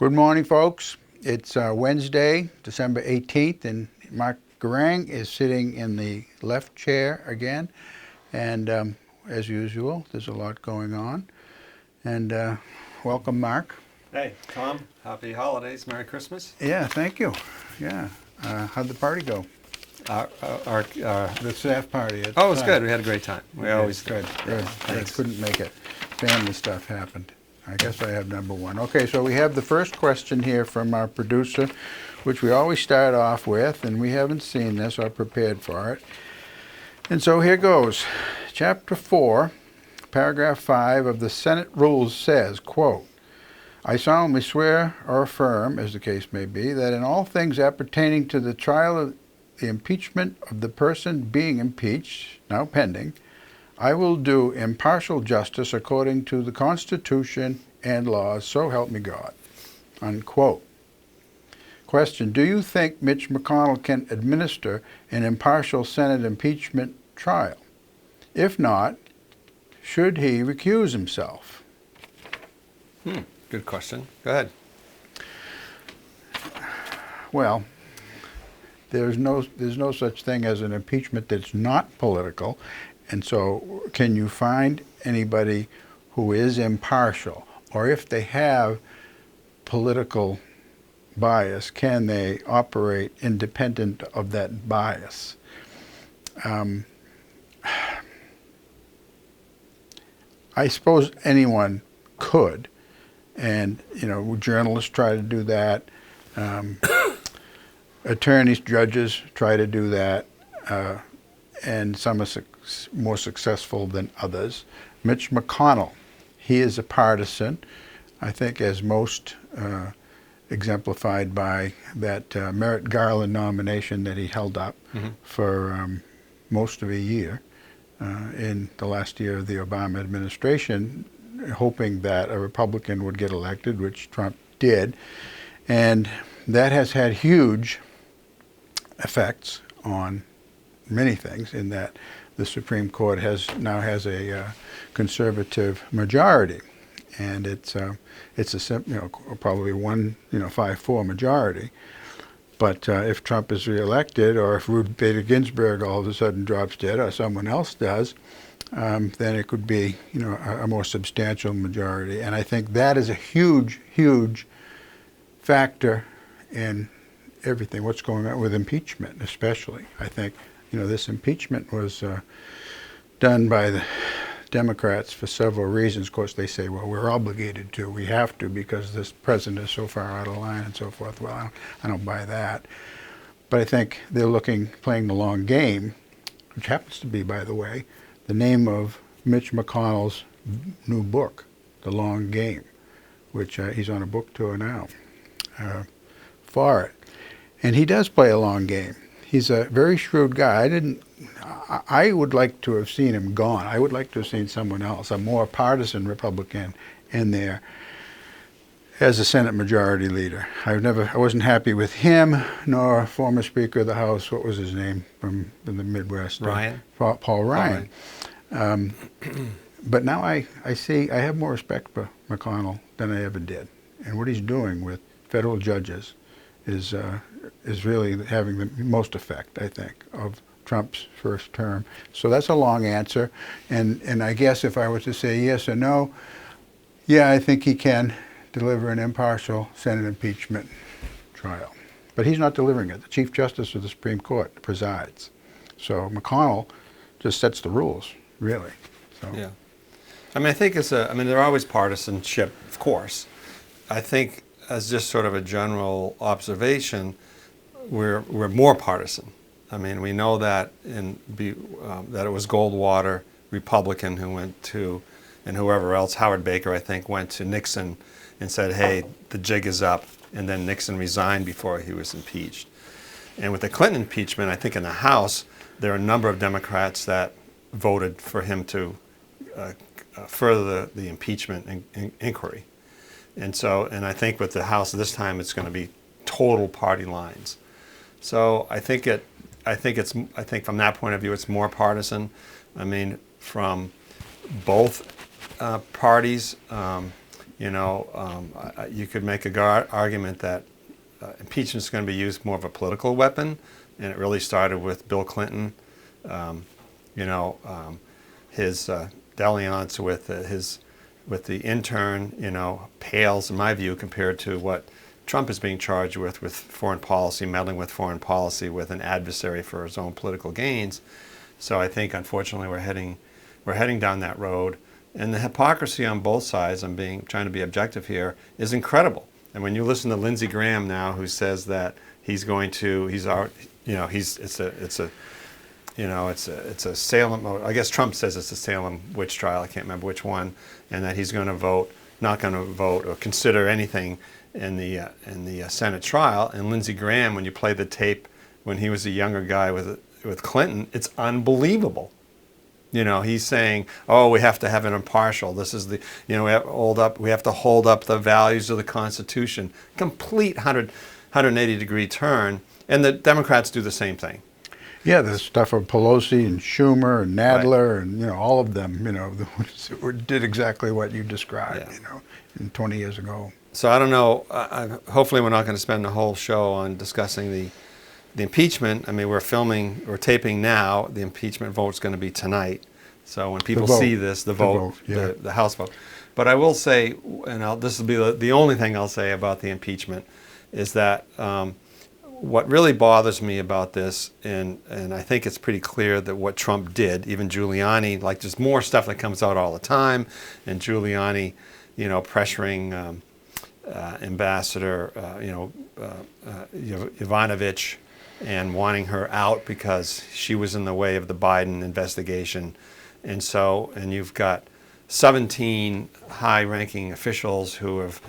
Good morning, folks. It's Wednesday, December 18th, and Mark Garang is sitting in the left chair again. And as usual, there's a lot going on. And welcome, Mark. Hey, Tom. Happy holidays. Merry Christmas. Yeah, thank you. Yeah. How'd the party go? The staff party. Oh, it was good. We had a great time. We always good. Thanks. I couldn't make it. Family stuff happened. I guess I have number one. Okay, so we have the first question here from our producer, which we always start off with, and we haven't seen this or prepared for it. And so here goes. Chapter 4, paragraph 5 of the Senate Rules says, quote, I solemnly swear or affirm, as the case may be, that in all things appertaining to the trial of the impeachment of the person being impeached, now pending, I will do impartial justice according to the Constitution and laws, so help me God. Unquote. Question, do you think Mitch McConnell can administer an impartial Senate impeachment trial? If not, should he recuse himself? Good question. Go ahead. Well, there's no such thing as an impeachment that's not political. And so can you find anybody who is impartial? Or if they have political bias, can they operate independent of that bias? I suppose anyone could. And, journalists try to do that. Attorneys, judges try to do that. And some are more successful than others. Mitch McConnell, he is a partisan, I think, as most exemplified by that Merrick Garland nomination that he held up for most of a year in the last year of the Obama administration, hoping that a Republican would get elected, which Trump did. And that has had huge effects on many things, in that the Supreme Court now has a conservative majority, and it's probably 5-4 majority. But if Trump is reelected, or if Ruth Bader Ginsburg all of a sudden drops dead, or someone else does, then it could be a more substantial majority. And I think that is a huge, huge factor in everything. What's going on with impeachment, especially, I think. This impeachment was done by the Democrats for several reasons. Of course, they say, well, we're obligated to. We have to because this president is so far out of line and so forth. Well, I don't buy that. But I think they're playing the long game, which happens to be, by the way, the name of Mitch McConnell's new book, The Long Game, which he's on a book tour now for it. And he does play a long game. He's a very shrewd guy. I would like to have seen him gone. I would like to have seen someone else, a more partisan Republican, in there as a Senate Majority Leader. I wasn't happy with him, nor former Speaker of the House. What was his name from the Midwest? Ryan. Paul Ryan. But now I have more respect for McConnell than I ever did, and what he's doing with federal judges is really having the most effect, I think, of Trump's first term. So that's a long answer. And I guess if I was to say yes or no, yeah, I think he can deliver an impartial Senate impeachment trial. But he's not delivering it. The Chief Justice of the Supreme Court presides. So McConnell just sets the rules, really. So. Yeah. I think there are always partisanship, of course. I think as just sort of a general observation, we're more partisan. We know that that it was Goldwater, Republican, who went to, and whoever else, Howard Baker, I think, went to Nixon and said, hey, the jig is up, and then Nixon resigned before he was impeached. And with the Clinton impeachment, I think in the House, there are a number of Democrats that voted for him to further the impeachment inquiry. And I think with the House this time, it's going to be total party lines. So I think from that point of view, it's more partisan. From both parties, You could make a argument that impeachment is going to be used more of a political weapon, and it really started with Bill Clinton. Um, you know, his dalliance with the intern, pales in my view compared to what Trump is being charged with foreign policy, meddling with foreign policy with an adversary for his own political gains. So I think, unfortunately, we're heading down that road, and the hypocrisy on both sides. Trying to be objective here, is incredible. And when you listen to Lindsey Graham now, who says that it's a Salem. I guess Trump says it's a Salem witch trial. I can't remember which one, and that he's going to not going to vote or consider anything in the Senate trial. And Lindsey Graham, when you play the tape when he was a younger guy with Clinton, it's unbelievable. He's saying, "Oh, we have to have it impartial. This is we have to hold up the values of the Constitution." Complete 180-degree turn, and the Democrats do the same thing. Yeah, the stuff of Pelosi and Schumer and Nadler Right. and all of them, did exactly what you described, Yeah. 20 years ago. So I don't know. Hopefully, we're not going to spend the whole show on discussing the impeachment. I mean, we're taping now. The impeachment vote's going to be tonight. So when people see this, the vote, yeah. the House vote. But I will say, and this will be the only thing I'll say about the impeachment, is that what really bothers me about this, and I think it's pretty clear that what Trump did, even Giuliani, like there's more stuff that comes out all the time, and Giuliani, pressuring Ambassador, Yovanovitch, and wanting her out because she was in the way of the Biden investigation. And you've got 17 high-ranking officials who have,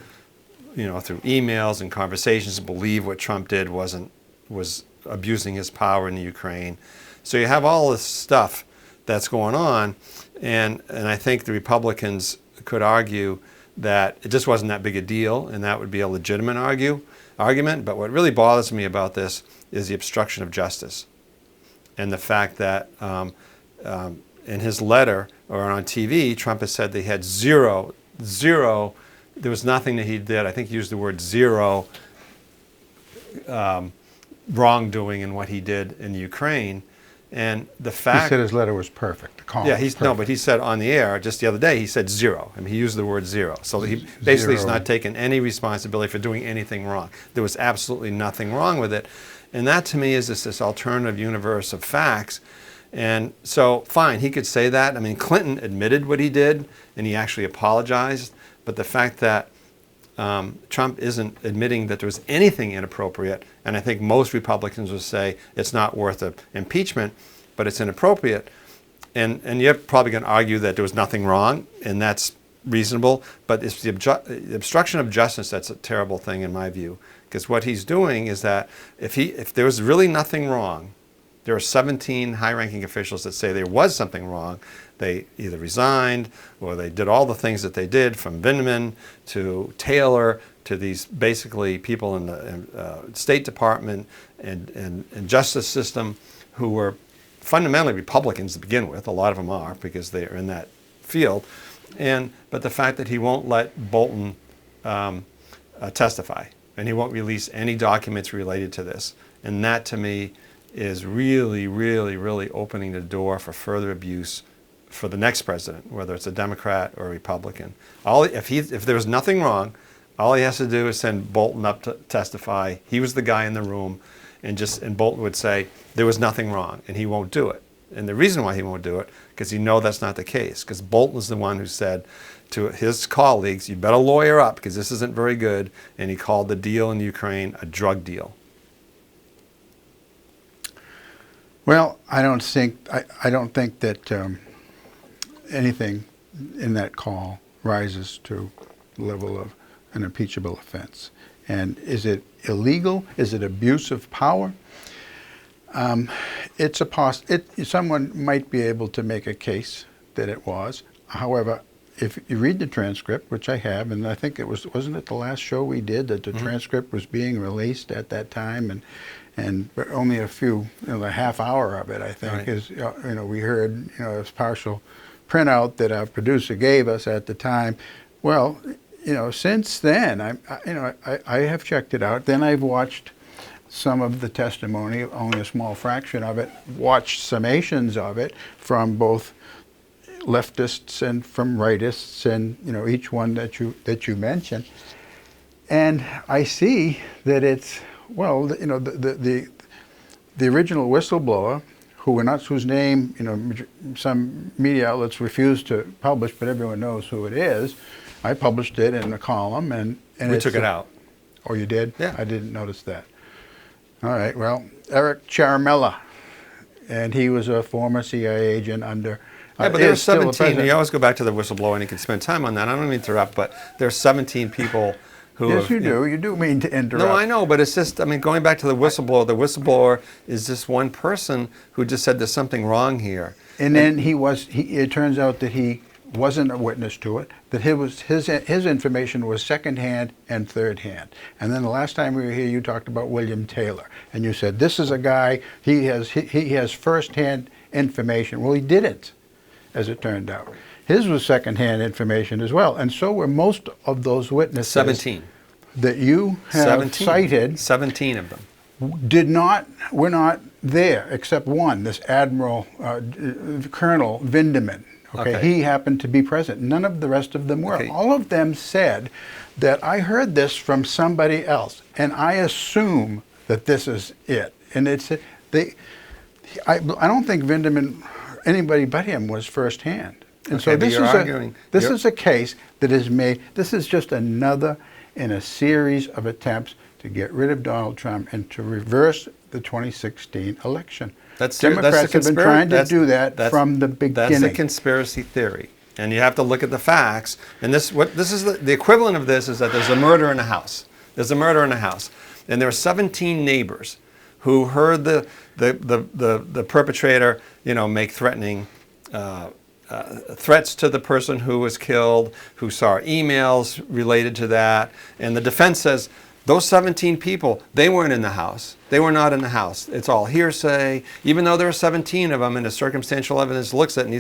through emails and conversations, believe what Trump did was abusing his power in the Ukraine. So you have all this stuff that's going on, and I think the Republicans could argue that it just wasn't that big a deal, and that would be a legitimate argument. But what really bothers me about this is the obstruction of justice, and the fact that in his letter or on TV, Trump has said they had zero. There was nothing that he did. I think he used the word zero wrongdoing in what he did in Ukraine. And the fact He said his letter was perfect. The column yeah, was no, perfect. but he said on the air just the other day, he said zero. I mean, he used the word zero. So he basically is not taking any responsibility for doing anything wrong. There was absolutely nothing wrong with it. And that to me is this alternative universe of facts. And so, fine, he could say that. I mean, Clinton admitted what he did, and he actually apologized. But the fact that Trump isn't admitting that there was anything inappropriate, and I think most Republicans would say it's not worth an impeachment, but it's inappropriate. And you're probably going to argue that there was nothing wrong, and that's reasonable. But it's the obstruction of justice that's a terrible thing in my view, because what he's doing is that if there was really nothing wrong, there are 17 high-ranking officials that say there was something wrong. They either resigned or they did all the things that they did, from Vindman to Taylor to these basically people in the State Department and justice system who were fundamentally Republicans to begin with. A lot of them are, because they are in that field. But the fact that he won't let Bolton testify, and he won't release any documents related to this, and that to me is really, really, really opening the door for further abuse for the next president, whether it's a Democrat or a Republican. If there was nothing wrong, all he has to do is send Bolton up to testify. He was the guy in the room, and Bolton would say there was nothing wrong, and he won't do it. And the reason why he won't do it, because he knows that's not the case, because Bolton is the one who said to his colleagues, you better lawyer up, because this isn't very good, and he called the deal in Ukraine a drug deal. Well, I don't think that anything in that call rises to the level of an impeachable offense. And is it illegal? Is it abuse of power? Someone might be able to make a case that it was. However, if you read the transcript, which I have, and I think wasn't it the last show we did that the transcript was being released at that time, and only a few, a half hour of it, I think, Right. is, we heard, this partial printout that our producer gave us at the time. Well, since then, I have checked it out. Then I've watched some of the testimony, only a small fraction of it, watched summations of it from both leftists and from rightists, and each one that you mentioned, and I see that it's the original whistleblower, whose name some media outlets refuse to publish, but everyone knows who it is. I published it in a column, and We took it out. Oh, you did? Yeah. I didn't notice that. All right. Well, Eric Ciaramella, and he was a former CIA agent under. Yeah, but there are is still a 17. president. You always go back to the whistleblower, and you can spend time on that. I don't mean to interrupt, but there are 17 people who. Yes, have, you do. You do mean to interrupt. No, I know, but it's just, going back to the whistleblower is just one person who just said there's something wrong here. And then it turns out that he wasn't a witness to it, that his information was secondhand and thirdhand. And then the last time we were here, you talked about William Taylor, and you said, this is a guy, he has firsthand information. Well, he didn't, as it turned out. His was secondhand information as well, and so were most of those witnesses 17. that you have 17. cited 17 of them. were not there, except one, this Admiral Colonel Vindeman. Okay, Okay. he happened to be present. None of the rest of them were. Okay. All of them said that I heard this from somebody else, and I assume that this is it. And I don't think Vindeman, anybody but him, was firsthand. And Okay, so but this you're is arguing- this you're- is a case that is made. This is just another in a series of attempts to get rid of Donald Trump and to reverse the 2016 election. Democrats have been trying to do that from the beginning. That's the conspiracy theory, and you have to look at the facts. And this is the equivalent of this is that there's a murder in a house. There's a murder in a house, and there are 17 neighbors who heard the perpetrator, make threatening threats to the person who was killed, who saw emails related to that, and the defense says those 17 people, they weren't in the house. They were not in the house. It's all hearsay, even though there are 17 of them, and the circumstantial evidence looks at it, and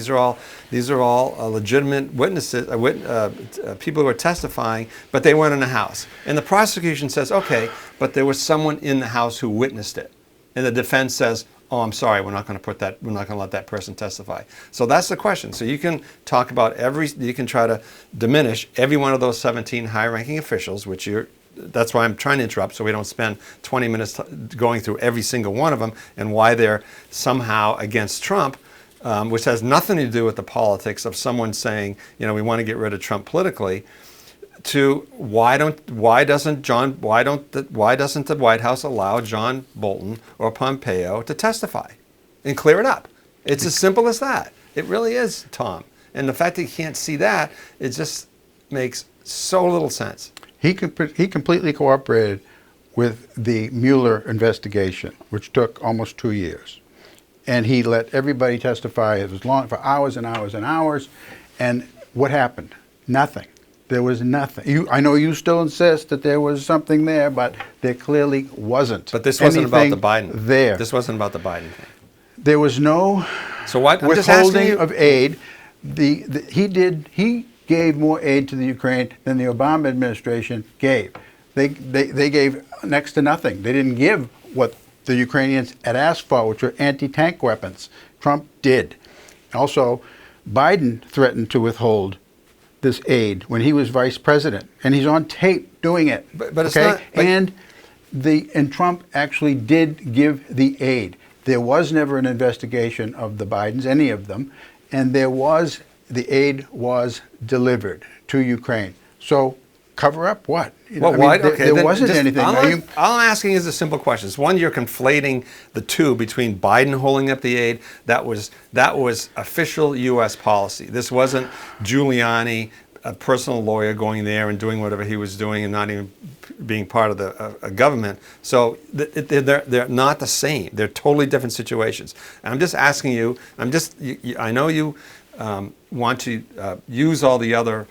these are all legitimate witnesses, people who are testifying, but they weren't in the house. And the prosecution says, okay, but there was someone in the house who witnessed it. And the defense says, oh, I'm sorry, we're not going to let that person testify. So that's the question. So you can talk about you can try to diminish every one of those 17 high-ranking officials, that's why I'm trying to interrupt, so we don't spend 20 minutes going through every single one of them and why they're somehow against Trump, which has nothing to do with the politics of someone saying, we want to get rid of Trump politically, to why doesn't the White House allow John Bolton or Pompeo to testify and clear it up? It's as simple as that. It really is, Tom. And the fact that you can't see that, it just makes so little sense. He completely cooperated with the Mueller investigation, which took almost 2 years. And he let everybody testify. It was long, for hours and hours and hours. And what happened? Nothing. There was nothing. I know you still insist that there was something there, but there clearly wasn't. But this wasn't about the anything Biden. there. This wasn't about the Biden thing. There was no So what? I'm just asking withholding you. of aid. He gave more aid to the Ukraine than the Obama administration gave. They gave next to nothing. They didn't give what the Ukrainians had asked for, which were anti-tank weapons. Trump did. Also, Biden threatened to withhold this aid when he was vice president, and he's on tape doing it. But it's not. But And Trump actually did give the aid. There was never an investigation of the Bidens, any of them, and the aid was delivered to Ukraine. So cover up what? why? There wasn't anything. All I'm asking is a simple question. One, you're conflating the two between Biden holding up the aid. That was official U.S. policy. This wasn't Giuliani, a personal lawyer, going there and doing whatever he was doing and not even being part of the government. So they're not the same. They're totally different situations. And I'm just asking you. I know you want to use all the other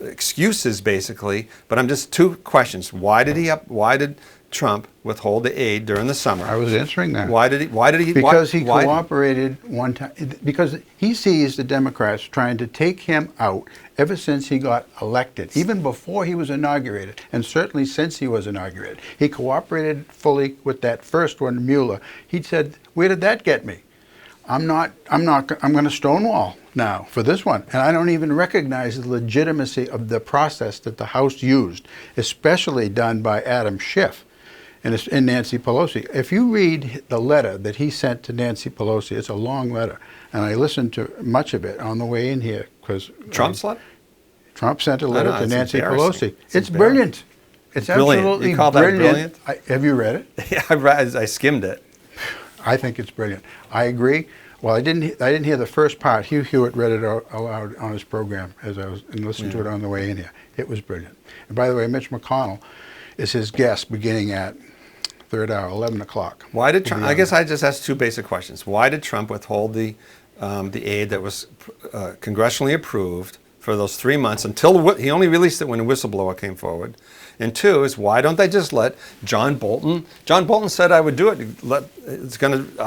excuses basically. But I'm just two questions. Why did Trump withhold the aid during the summer? I was answering that. Why did he? Because he why- cooperated one time. Because he sees the Democrats trying to take him out ever since he got elected, even before he was inaugurated, and certainly since he was inaugurated. He cooperated fully with that first one, Mueller. He said, "Where did that get me? I'm going to stonewall now for this one." And I don't even recognize the legitimacy of the process that the House used, especially done by Adam Schiff and Nancy Pelosi. If you read the letter that he sent to Nancy Pelosi, it's a long letter, and I listened to much of it on the way in here because Trump's letter? Trump sent a letter know, to it's Nancy embarrassing. Pelosi. It's It's embarrassing. brilliant. It's Brilliant. absolutely You call that brilliant? Have you read it? Yeah, I skimmed it. I think it's brilliant. I agree. Well, I didn't hear the first part. Hugh Hewitt read it out aloud on his program as I was and listened to it on the way in here. It was brilliant. And by the way, Mitch McConnell is his guest beginning at third hour, 11 o'clock. Why did Trump? I guess I just asked two basic questions. Why did Trump withhold the aid that was congressionally approved for those 3 months until he only released it when a whistleblower came forward? And two is why don't they just let John Bolton? John Bolton said I would do it.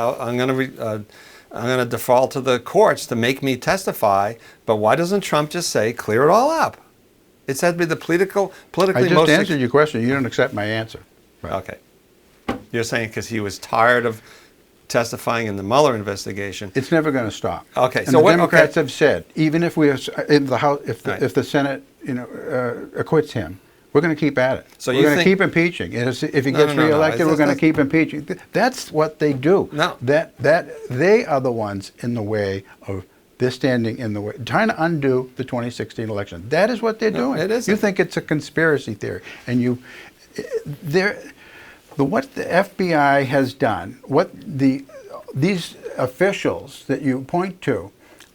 I'm going to default to the courts to make me testify. But why doesn't Trump just say clear it all up? It's had to be the politically I just most. answered your question. You don't accept my answer. Right. Okay. You're saying because he was tired of testifying in the Mueller investigation. It's never going to stop. Okay, And so the what- Democrats okay. have said, even if we are in the House, Right. if the Senate, acquits him, we're going to keep at it. So we're you going to think- keep impeaching. And if he No, gets no, no, no. reelected, we're going to That's- keep impeaching. That's what they do. No. That they are the ones in the way of. They're standing in the way, trying to undo the 2016 election. That is what they're No, doing. it isn't. You think it's a conspiracy theory, and what the FBI has done, these officials that you point to,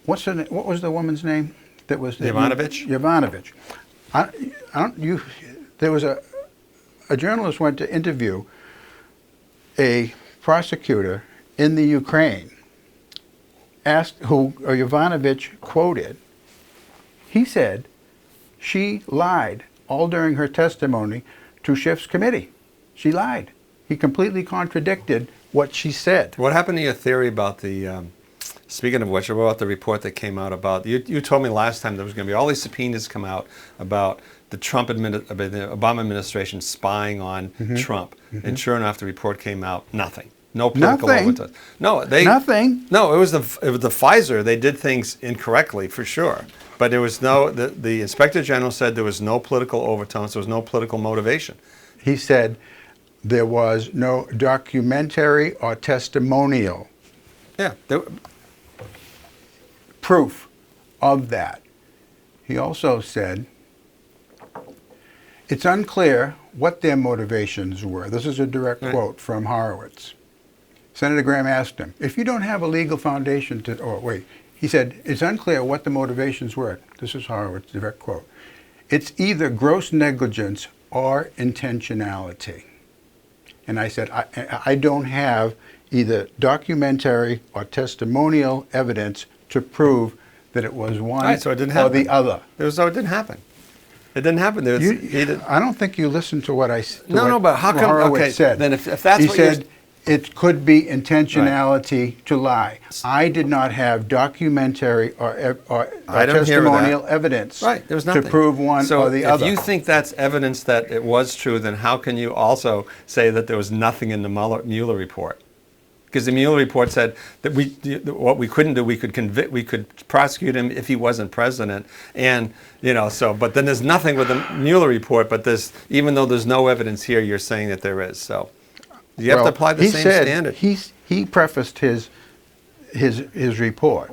what was the woman's name that was Yovanovitch? Yovanovitch. There was a journalist went to interview a prosecutor in the Ukraine, who Yovanovitch quoted. He said she lied all during her testimony to Schiff's committee. She lied. He completely contradicted what she said. What happened to your theory about the? Speaking of which, what about the report that came out about you told me last time there was going to be all these subpoenas come out about the the Obama administration spying on Trump, and sure enough, the report came out nothing. No political Nothing. overtones. No, Nothing. No, it was the Pfizer. They did things incorrectly for sure, but there was no. The Inspector General said there was no political overtones. There was no political motivation. He said there was no documentary or testimonial Yeah, proof of that. He also said it's unclear what their motivations were. This is a direct quote from Horowitz. Senator Graham asked him, if you don't have a legal foundation he said, it's unclear what the motivations were. This is Horowitz, direct quote. It's either gross negligence or intentionality. And I said, I don't have either documentary or testimonial evidence to prove that it was one Right, so it didn't or happen. the other. it didn't happen. It didn't happen. There was, he did, I don't think you listened to what but how come? Horowitz Okay, said. then if that's he what you're said, it could be intentionality to lie. I did not have documentary or I don't hear that. testimonial evidence Right, there was nothing to prove one so or the other. if you think that's evidence that it was true, then how can you also say that there was nothing in the Mueller report? Because the Mueller report said that what we couldn't do, we could prosecute him if he wasn't president, and but then there's nothing with the Mueller report. But even though there's no evidence here, you're saying that there is. So you have to apply the same standard. He prefaced his report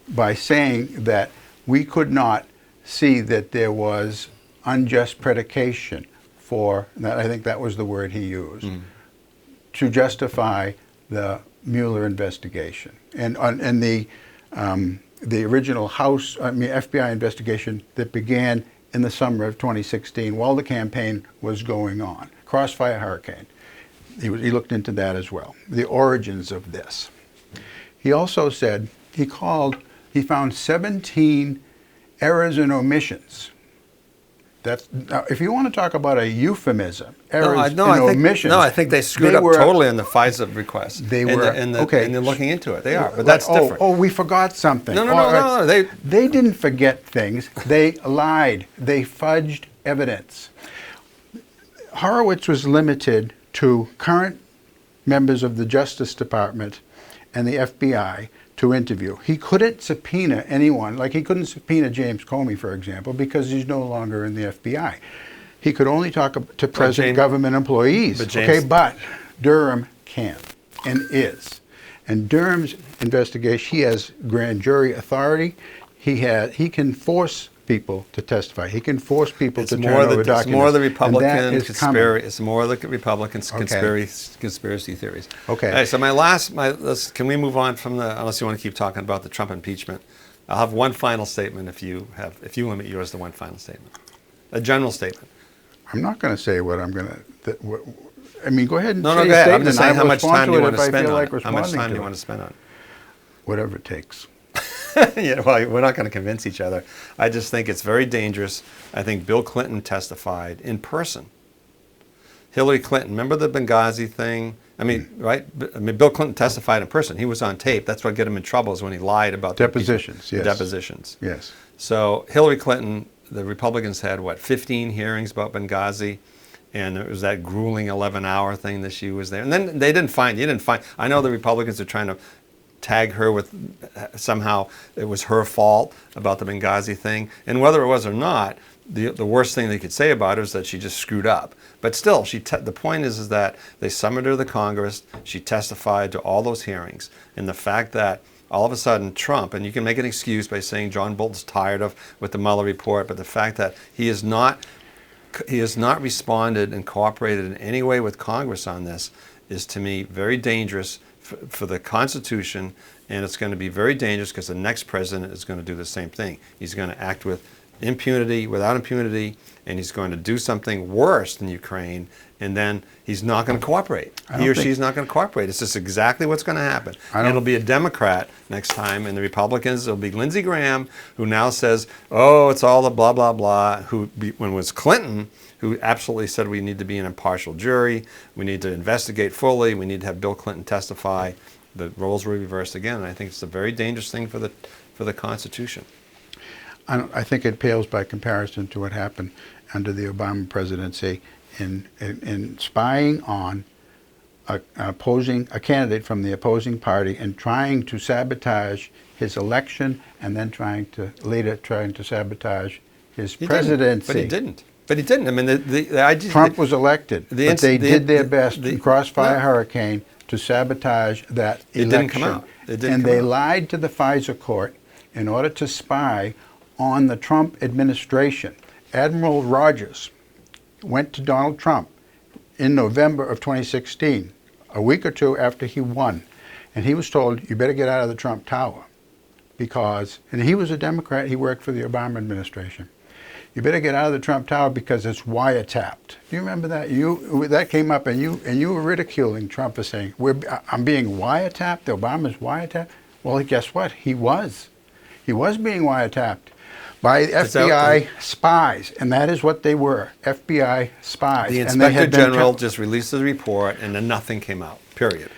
by saying that we could not see that there was unjust predication for that. I think that was the word he used to justify the Mueller investigation and the original FBI investigation that began in the summer of 2016 while the campaign was going on. Crossfire Hurricane. He looked into that as well. The origins of this. He also said he found 17 errors and omissions Now, if you want to talk about a euphemism, No, errors no, and omissions. I think they screwed up were- totally on the FISA request. They and were okay, and they're looking into it. They are, but Like, that's different. Oh, we forgot something. No, Or, they didn't forget things. They lied. They fudged evidence. Horowitz was limited to current members of the Justice Department and the FBI to interview. He couldn't subpoena anyone, like he couldn't subpoena James Comey, for example, because he's no longer in the FBI. He could only talk to present James- government employees. but James- But Durham can and is. And Durham's investigation, he has grand jury authority. He can force people to testify. He can force people to turn over documents. It's more the And that Republican is coming. conspiracy. It's more the Republicans' Okay. conspiracy theories. Okay. All right, so can we move on from unless you want to keep talking about the Trump impeachment? I'll have one final statement if you limit yours to one final statement, a general statement. I'm not going to say what I'm going to. I mean, go ahead and No, say go a ahead. I'm statement. just saying I how will much respond time to do you it want if to I spend feel on like it? How much responding time do to you it. want to spend on it? Whatever it takes. Yeah, well, we're not going to convince each other. I just think it's very dangerous. I think Bill Clinton testified in person. Hillary Clinton, remember the Benghazi thing? I mean, right? I mean, Bill Clinton testified in person. He was on tape. That's what got him in trouble is when he lied about the Depositions, yes. Depositions. Yes. So Hillary Clinton, the Republicans had, 15 hearings about Benghazi? And it was that grueling 11-hour thing that she was there. And then you didn't find, I know the Republicans are trying to tag her with somehow it was her fault about the Benghazi thing. And whether it was or not, the worst thing they could say about her is that she just screwed up. But still, the point is that they summoned her to Congress. She testified to all those hearings. And the fact that all of a sudden Trump, and you can make an excuse by saying John Bolton's tired with the Mueller report, but the fact that he has not responded and cooperated in any way with Congress on this is, to me, very dangerous for the Constitution, and it's going to be very dangerous because the next president is going to do the same thing. He's going to act without impunity, and he's going to do something worse than Ukraine, and then he's not going to cooperate. He or she's not going to cooperate. It's just exactly what's going to happen. And it'll be a Democrat next time, and the Republicans, it'll be Lindsey Graham, who now says, oh, it's all the blah, blah, blah, when it was Clinton, who absolutely said we need to be an impartial jury, we need to investigate fully, we need to have Bill Clinton testify. The roles were reversed again, and I think it's a very dangerous thing for the Constitution. I think it pales by comparison to what happened under the Obama presidency in spying on a candidate from the opposing party and trying to sabotage his election, and then later trying to sabotage his presidency. But he didn't. I mean, the idea. Trump was elected, but they did their best in Crossfire Hurricane to sabotage that election. It didn't come out. And they lied to the FISA court in order to spy on the Trump administration. Admiral Rogers went to Donald Trump in November of 2016, a week or two after he won, and he was told, you better get out of the Trump Tower and he was a Democrat, he worked for the Obama administration. You better get out of the Trump Tower because it's wiretapped. Do you remember that? That came up, and you were ridiculing Trump for saying, I'm being wiretapped, Obama's wiretapped. Well, guess what? He was being wiretapped by FBI spies, and that is what they were, FBI spies. The and they Inspector had been General just released the report, and then nothing came out, period.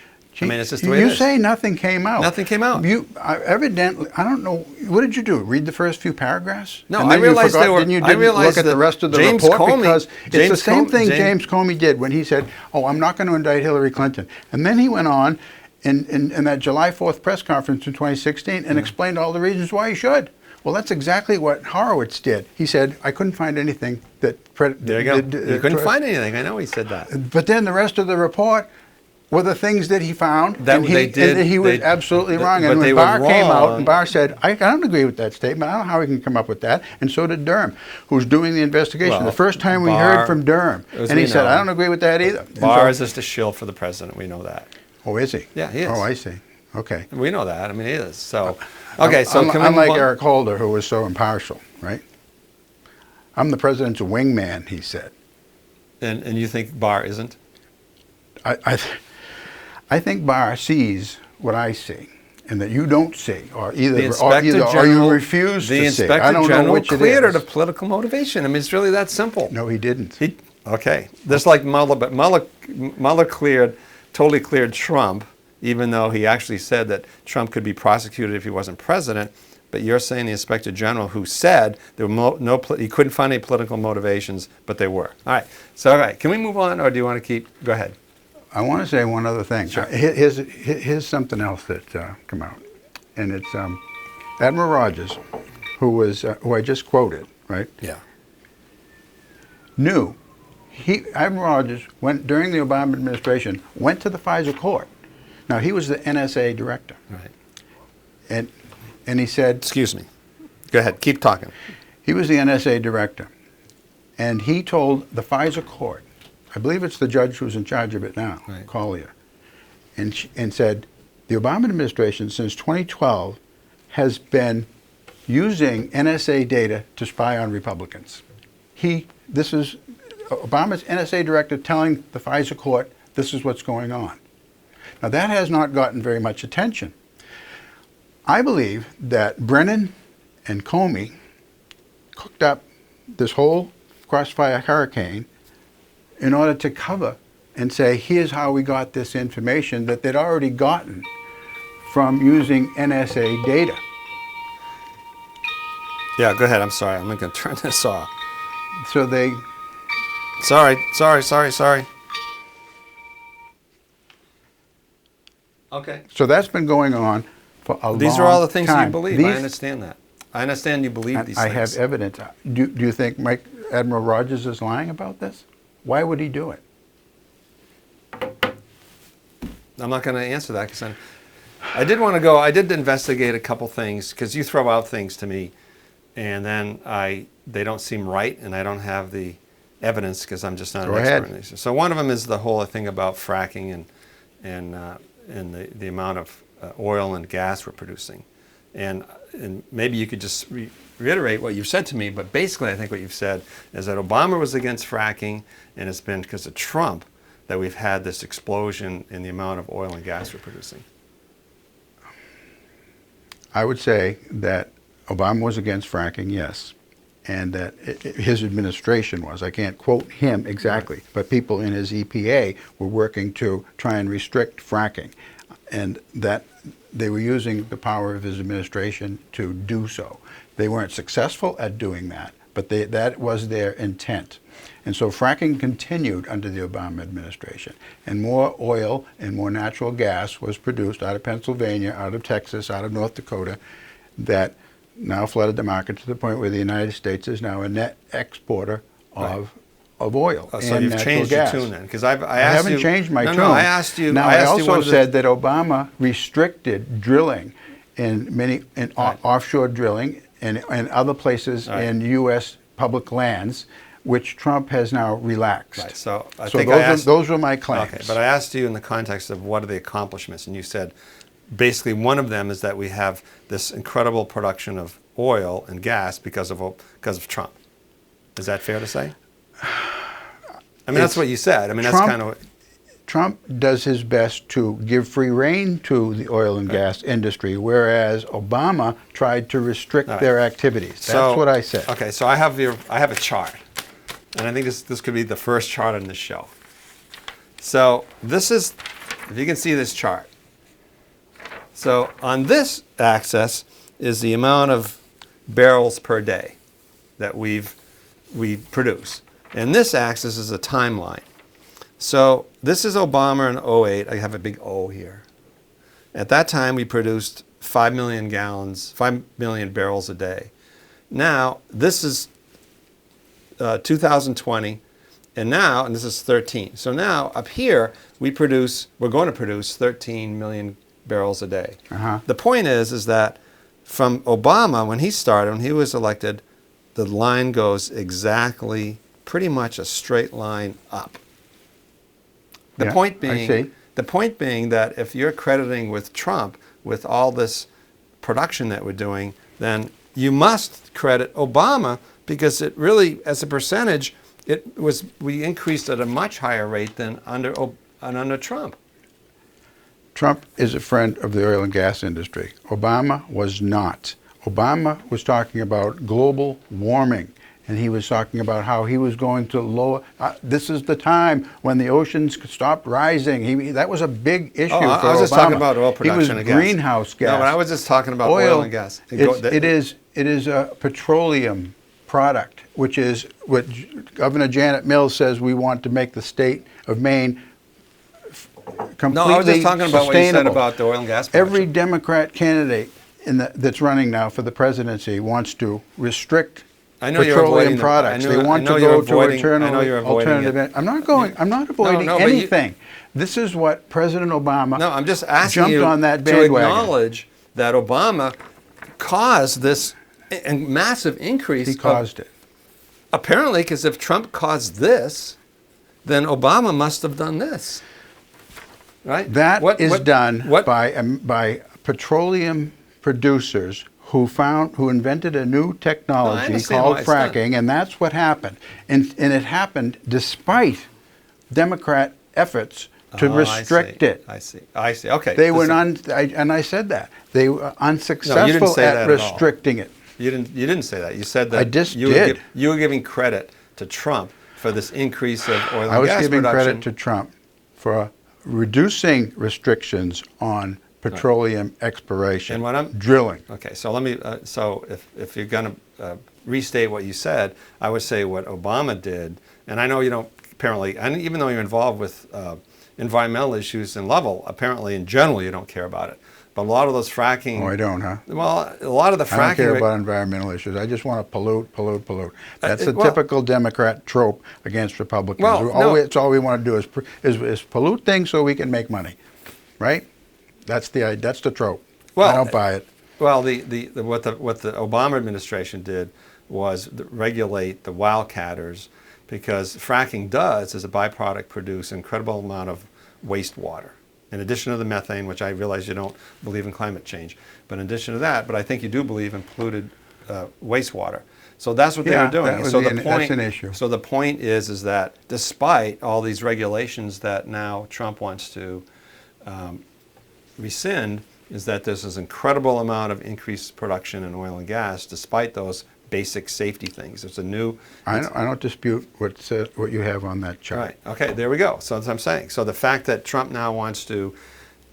I mean, it's just the way it You is. say nothing came out. Nothing came out. Evidently, I don't know, what did you do? Read the first few paragraphs? No, And I then you realized forgot- they were. Then you I didn't realized look at that the rest of the James report Comey, because it's the James same thing James- James Comey did when he said, "Oh, I'm not going to indict Hillary Clinton," and then he went on in that July 4th press conference in 2016 and explained all the reasons why he should. Well, that's exactly what Horowitz did. He said, "I couldn't find anything that." There you go. You couldn't find anything. I know he said that. But then the rest of the report were the things that he found, That and they did- and he was they- absolutely wrong. but And they when were Barr came out, wrong. and Barr said, I don't agree with that statement. I don't know how he can come up with that. And so did Durham, who's doing the investigation. Well, The first time we Barr, heard from Durham, as and he we said, know, I don't agree with that either. And Barr so- is just a shill for the president. We know that. Oh, is he? Yeah, he is. Oh, I see. Okay. We know that. I mean, he is. So, okay. So can we Unlike move on? Eric Holder, who was so impartial, right? I'm the president's wingman, he said. And you think Barr isn't? I think Barr sees what I see, and that you don't see, or either, The or Inspector either or General, you refuse the to see. I Inspector don't know General which it cleared it is. of political motivation. I mean, it's really that simple. No, he didn't. Okay, just like Mueller, but Mueller totally cleared Trump, even though he actually said that Trump could be prosecuted if he wasn't president. But you're saying the Inspector General, who said there were he couldn't find any political motivations, but there were. All right. So, all right, can we move on, or do you want to keep? Go ahead. I want to say one other thing. Sure. Here's something else that come out, and it's Admiral Rogers, who I just quoted, right? Yeah. Knew Admiral Rogers during the Obama administration went to the FISA court. Now he was the NSA director, Right. and he said Excuse me. Go ahead. Keep talking. he was the NSA director, and he told the FISA court, I believe it's the judge who's in charge of it now, Right. Collier, and said the Obama administration since 2012 has been using NSA data to spy on Republicans. This is Obama's NSA director telling the FISA court this is what's going on. Now that has not gotten very much attention. I believe that Brennan and Comey cooked up this whole crossfire hurricane in order to cover and say, here's how we got this information that they'd already gotten from using NSA data. Yeah, go ahead. I'm sorry. I'm going to turn this off. So they, Sorry. Okay. so that's been going on for a long time. These are all the things you believe. I These- understand that. I understand you believe these I things. have evidence. Do you think Admiral Rogers is lying about this? Why would he do it? I'm not going to answer that because I did investigate a couple things because you throw out things to me and then they don't seem right and I don't have the evidence because I'm just not Go an ahead. expert in these. So one of them is the whole thing about fracking and the amount of oil and gas we're producing. And maybe you could just reiterate what you've said to me, but basically I think what you've said is that Obama was against fracking and it's been because of Trump that we've had this explosion in the amount of oil and gas we're producing. I would say that Obama was against fracking, yes, and that his administration was. I can't quote him exactly, but people in his EPA were working to try and restrict fracking, and that they were using the power of his administration to do so. They weren't successful at doing that, but that was their intent. And so fracking continued under the Obama administration, and more oil and more natural gas was produced out of Pennsylvania, out of Texas, out of North Dakota, that now flooded the market to the point where the United States is now a net exporter of oil So and you've natural changed gas. your tune then, because I haven't changed my tune. No, I asked you. Now I I asked you also one said that Obama restricted drilling in offshore drilling and other places in U.S. public lands, which Trump has now relaxed. Right. So I So think those were my claims. Okay, but I asked you in the context of what are the accomplishments, and you said basically one of them is that we have this incredible production of oil and gas because of Trump. Is that fair to say? I mean, that's what you said. I mean, that's kind of. Trump does his best to give free rein to the oil and gas industry, whereas Obama tried to restrict their activities. That's what I said. Okay, so I have a chart, and I think this could be the first chart on this show. So this is, if you can see this chart. So on this axis is the amount of barrels per day that we produce, and this axis is a timeline. So this is Obama in 2008. I have a big O here. At that time, we produced 5 million gallons, 5 million barrels a day. Now, this is 2020, and this is 13. So now, up here, we're going to produce 13 million barrels a day. Uh-huh. The point is that from Obama, when he started, when he was elected, the line goes exactly, pretty much a straight line up. The point being that if you're crediting with Trump with all this production that we're doing, then you must credit Obama because it really, as a percentage, we increased at a much higher rate than under Trump. Trump is a friend of the oil and gas industry. Obama was not. Obama was talking about global warming, and he was talking about how he was going to lower. This is the time when the oceans stop rising. That was a big issue for Obama. I was just talking about oil production He was and gas. greenhouse gas. No, but I was just talking about oil and gas. It is a petroleum product, which is what Governor Janet Mills says we want to make the state of Maine completely No, I was just talking about what you said about the oil and gas production. Every Democrat candidate that's running now for the presidency wants to restrict petroleum products. They want to go to alternative. I'm not going. I'm not avoiding anything. This is what President Obama. No, I'm just asking jumped you on that to bandwagon. acknowledge that Obama caused this massive increase. He caused it. Apparently, because if Trump caused this, then Obama must have done this, right? That is done by petroleum producers who invented a new technology called fracking, and that's what happened. And it happened despite Democrat efforts to restrict it. I see. Okay. They were and I said that they were unsuccessful at restricting it. You didn't say that. You said that I just did. You were giving credit to Trump for this increase of oil and gas production. I was giving credit to Trump for reducing restrictions on petroleum exploration, and drilling. Okay, so let me. So if you're going to restate what you said, I would say what Obama did, and I know you don't apparently, and even though you're involved with environmental issues in Lovell, apparently in general you don't care about it. But a lot of those fracking. Oh, I don't, huh? Well, a lot of the fracking. I don't care about environmental issues. I just want to pollute. That's a typical Democrat trope against Republicans. It's all we want to do is pollute things so we can make money, right? That's the trope. Well, I don't buy it. Well, what the Obama administration did was regulate the wildcatters, because fracking does, as a byproduct, produce an incredible amount of wastewater. In addition to the methane, which I realize you don't believe in climate change, but in addition to that, but I think you do believe in polluted wastewater. So that's what they were doing. That's an issue. So the point is that despite all these regulations that now Trump wants to rescind, is that there's this incredible amount of increased production in oil and gas, despite those basic safety things. It's a new. I don't dispute what you have on that chart. Right. Okay. There we go. So that's what I'm saying. So the fact that Trump now wants to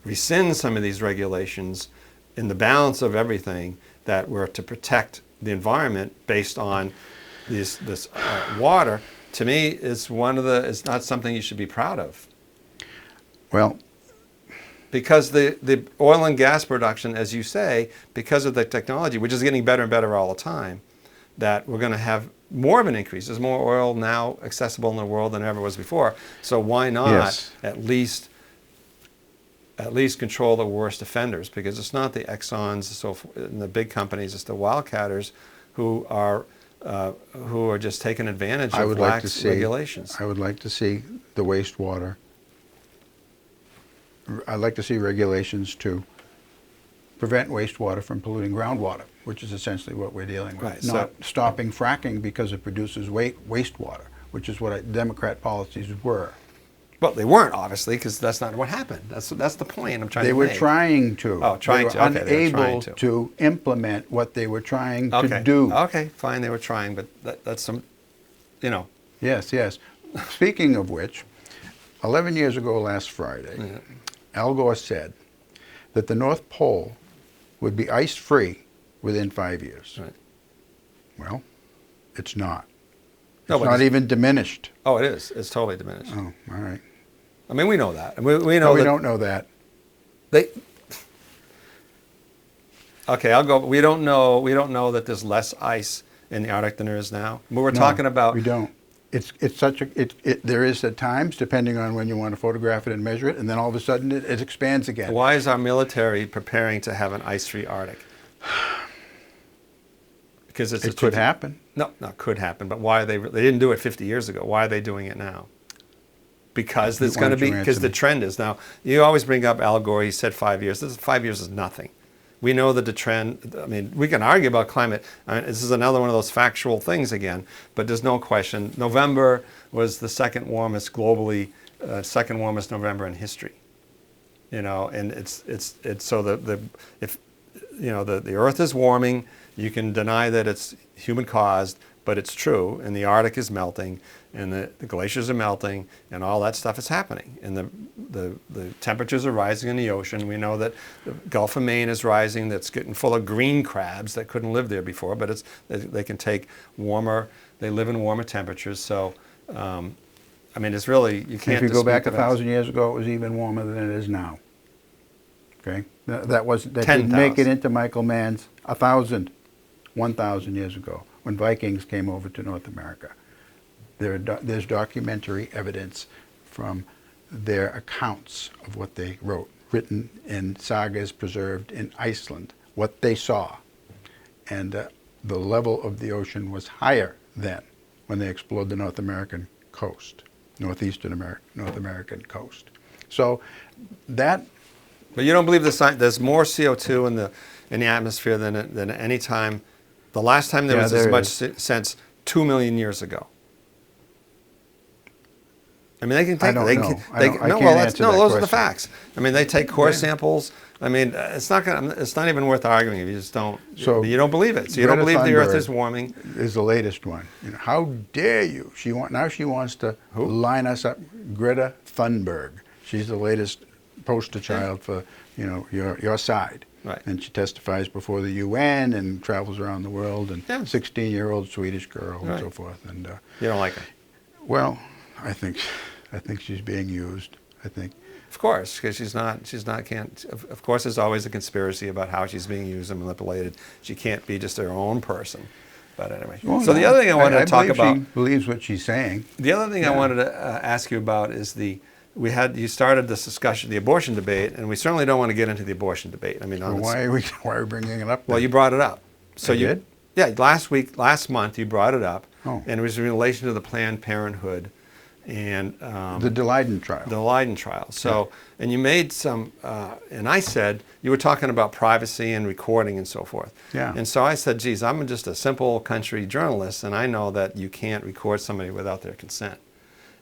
rescind some of these regulations in the balance of everything that were to protect the environment based on this water, to me, is it's not something you should be proud of. Well. Because the oil and gas production, as you say, because of the technology, which is getting better and better all the time, that we're going to have more of an increase. There's more oil now accessible in the world than ever was before. So why not at least control the worst offenders? Because it's not the Exxons and the big companies, it's the wildcatters who are just taking advantage of lax regulations. I would like to see the wastewater. I'd like to see regulations to prevent wastewater from polluting groundwater, which is essentially what we're dealing with. Right, Not stopping fracking because it produces wastewater, which is what Democrat policies were. Well, they weren't, obviously, because that's not what happened. That's the point I'm trying to make. They were trying to. Oh, trying to. Okay, they were unable to implement what they were trying to do. Okay, fine, they were trying, but that's some, Yes. Speaking of which, 11 years ago last Friday, Al Gore said that the North Pole would be ice-free within 5 years. Right. Well, it's not. No, it's not even diminished. Oh, it is. It's totally diminished. Oh, all right. I mean, we know that. We know we don't know that. Okay, I'll go. We don't know that there's less ice in the Arctic than there is now. But we're talking about. We don't. There is at times, depending on when you want to photograph it and measure it, and then all of a sudden it expands again. Why is our military preparing to have an ice-free Arctic? Because it could happen. No, could happen. But why they didn't do it 50 years ago? Why are they doing it now? Because it's going to be the trend is now. You always bring up Al Gore. He said 5 years. 5 years is nothing. We know that the trend, I mean, we can argue about climate. I mean, this is another one of those factual things again, but there's no question. November was the second warmest globally, second warmest November in history. and it's so the if the Earth is warming, you can deny that it's human caused, but it's true, and the Arctic is melting, and the glaciers are melting, and all that stuff is happening, and the temperatures are rising in the ocean. We know that the Gulf of Maine is rising. That's getting full of green crabs that couldn't live there before, but they can take warmer. They live in warmer temperatures. So, I mean, it's really you can't. If you go back dispute 1,000 years ago, it was even warmer than it is now. Okay, that didn't 10,000. make it into Michael Mann's 1,000 years ago when Vikings came over to North America. There's documentary evidence from their accounts of what they wrote, written in sagas preserved in Iceland, what they saw. And the level of the ocean was higher then when they explored the North American coast, North American coast. So that... But you don't believe there's more CO2 in the atmosphere than at any time. The last time there was as much since 2 million years ago. I mean, they can take. I don't know. I can't answer that those are the question. facts. I mean, they take core samples. I mean, it's not even worth arguing if you just don't. So you don't believe it. So you don't Greta believe the Earth Thunberg is warming. Is the latest one. How dare you? She wants to line us up. Greta Thunberg. She's the latest poster child for your side. Right. And she testifies before the UN and travels around the world, and 16-year-old Swedish girl and so forth. And you don't like her? Well, I think she's being used. I think. Of course, because she's not. Can't. Of course, there's always a conspiracy about how she's being used and manipulated. She can't be just her own person. But anyway. Well, so the other thing I wanted to talk about. She believes what she's saying. The other thing I wanted to ask you about is you started this discussion, the abortion debate, and we certainly don't want to get into the abortion debate. I mean, why are we bringing it up? Well, you brought it up. So I did? Yeah, last month you brought it up, and it was in relation to the Planned Parenthood and the Leiden trial. The Leiden trial. So, and you made some, and I said you were talking about privacy and recording and so forth. Yeah. And so I said, geez, I'm just a simple country journalist, and I know that you can't record somebody without their consent.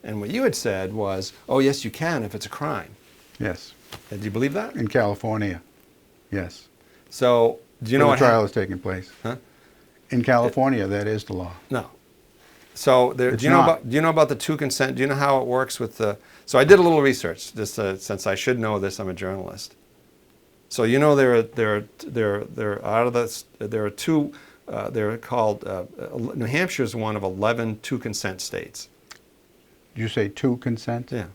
And what you had said was, oh, yes, you can if it's a crime. Yes. Do you believe that? In California, yes. So, do you know the what trial is taking place? Huh? In California, that is the law. No. So, do you know about the two consent? Do you know how it works with the? So, I did a little research, just since I should know this. I'm a journalist. So, there are two. They're called. New Hampshire is one of 11 two-consent states. You say two consent? Yeah,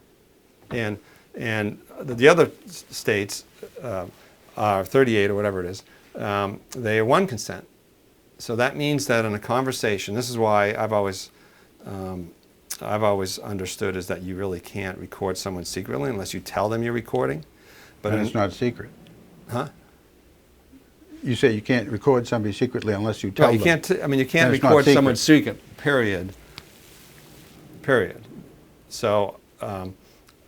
and the other states are 38 or whatever it is. They are one consent. So that means that in a conversation, this is why I've always understood is that you really can't record someone secretly unless you tell them you're recording. But it's not secret. Huh? You say you can't record somebody secretly unless you tell them. You can't. You can't record someone secret. Period. So,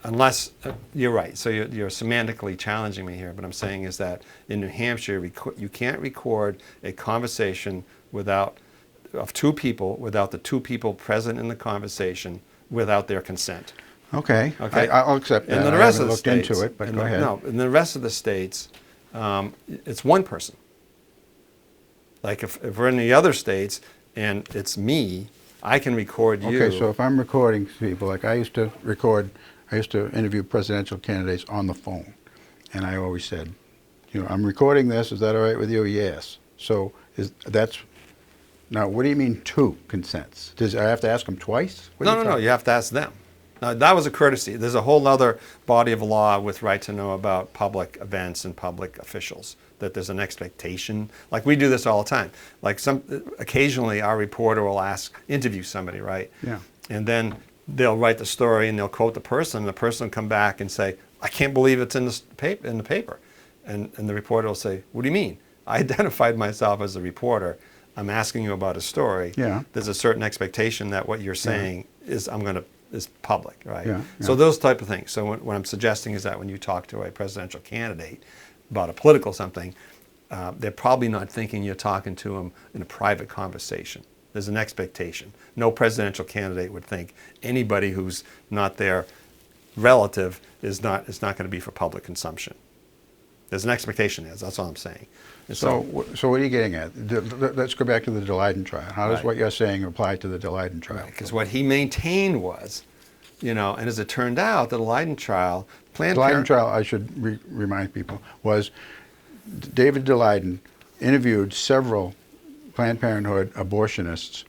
unless, you're right, so you're semantically challenging me here, but I'm saying is that in New Hampshire, you can't record a conversation of two people without the two people present in the conversation without their consent. Okay. I'll accept that. And then the rest I of the looked states, into it, but go ahead. No, in the rest of the states, it's one person. Like if we're in the other states and it's me, I can record you. Okay, so if I'm recording people, like I used to interview presidential candidates on the phone, and I always said, I'm recording this, is that all right with you? Yes. So now what do you mean two consents? Does I have to ask them twice? No, you have to ask them. Now, that was a courtesy. There's a whole other body of law with right to know about public events and public officials, that there's an expectation. Like we do this all the time. Like occasionally our reporter will interview somebody, right? Yeah. And then they'll write the story and they'll quote the person, and the person will come back and say, I can't believe it's in the paper. And the reporter will say, what do you mean? I identified myself as a reporter. I'm asking you about a story. Yeah. There's a certain expectation that what you're saying is public, right? Yeah. So those type of things. So what I'm suggesting is that when you talk to a presidential candidate about a political something, they're probably not thinking you're talking to them in a private conversation. There's an expectation. No presidential candidate would think anybody who's not their relative is not going to be for public consumption. There's an expectation there. That's all I'm saying. And So what are you getting at? Let's go back to the Daleiden trial. How does Right. what you're saying apply to the Daleiden trial? because what he maintained was, and as it turned out, the Leiden trial, Planned The Daleiden Parenthood. trial, I should remind people, was David Daleiden interviewed several Planned Parenthood abortionists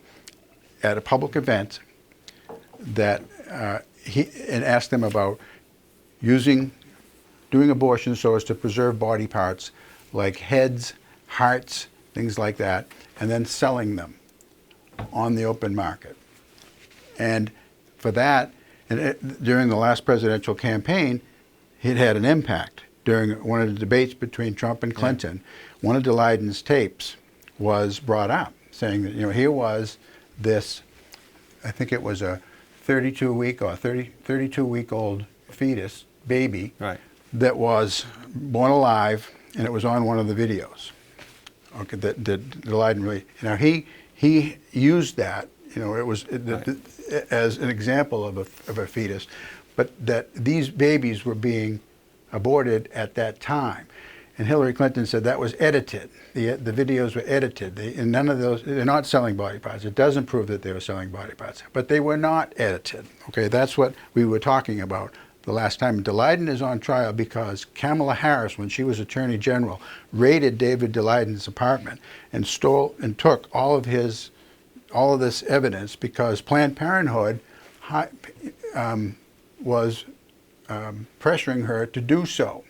at a public event that and asked them about doing abortions so as to preserve body parts like heads, hearts, things like that, and then selling them on the open market. And for that, during the last presidential campaign, it had an impact. During one of the debates between Trump and Clinton, one of Daleiden's tapes was brought up, saying that, here was this, I think it was a 32-week or 32-week-old fetus, baby, Right. that was born alive, and it was on one of the videos. Okay, that Daleiden really, he used that, it was as an example of a fetus, but that these babies were being aborted at that time. And Hillary Clinton said that was edited. The videos were edited. And none of those, they're not selling body parts. It doesn't prove that they were selling body parts. But they were not edited. Okay, that's what we were talking about the last time. Daleiden is on trial because Kamala Harris, when she was Attorney General, raided David Daleiden's apartment and took all of this evidence because Planned Parenthood was pressuring her to do so.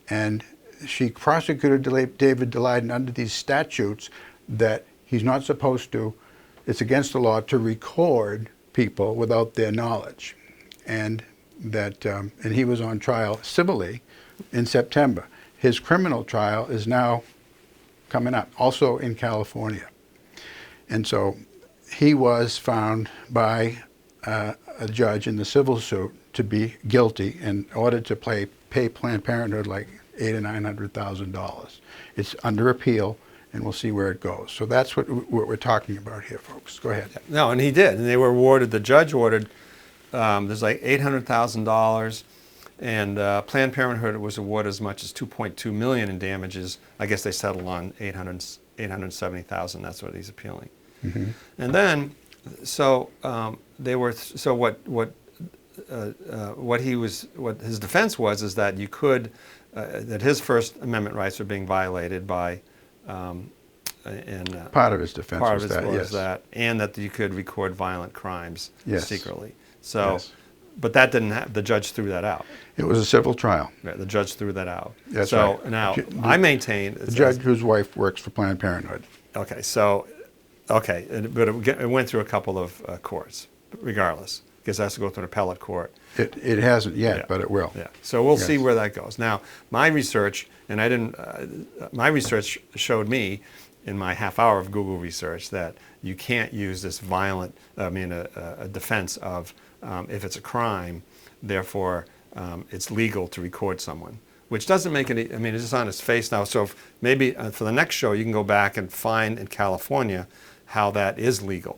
And she prosecuted David Daleiden under these statutes that he's not supposed to, it's against the law to record people without their knowledge. And that, and he was on trial civilly in September. His criminal trial is now coming up, also in California. And so he was found by a judge in the civil suit to be guilty and ordered to pay Planned Parenthood like $800,000 or $900,000. It's under appeal, and we'll see where it goes. So that's what we're talking about here, folks. Go ahead. No, and he did, and they were awarded. The judge ordered. There's like $800,000, and Planned Parenthood was awarded as much as $2.2 million in damages. I guess they settled on $870,000. That's what he's appealing. Mm-hmm. And then, so they were. So what his defense was is that you could that his First Amendment rights were being violated by. Part of his defense part of was his that, was yes. that, and that you could record violent crimes Yes. secretly. So, Yes. but that didn't happen. The judge threw that out. It was a civil trial. Right, the judge threw that out. That's so right. now The- I maintain The judge whose wife works for Planned Parenthood. Okay, so but it went through a couple of courts, regardless, because it has to go through an appellate court. It hasn't yet, Yeah. but it will. Yeah. So we'll see Yes. where that goes. Now, my research, and I didn't. My research showed me, in my half hour of Google research, that you can't use this violent. A defense of if it's a crime, therefore it's legal to record someone, which doesn't make any. I mean, it's just on its face now. So maybe for the next show, you can go back and find in California how that is legal.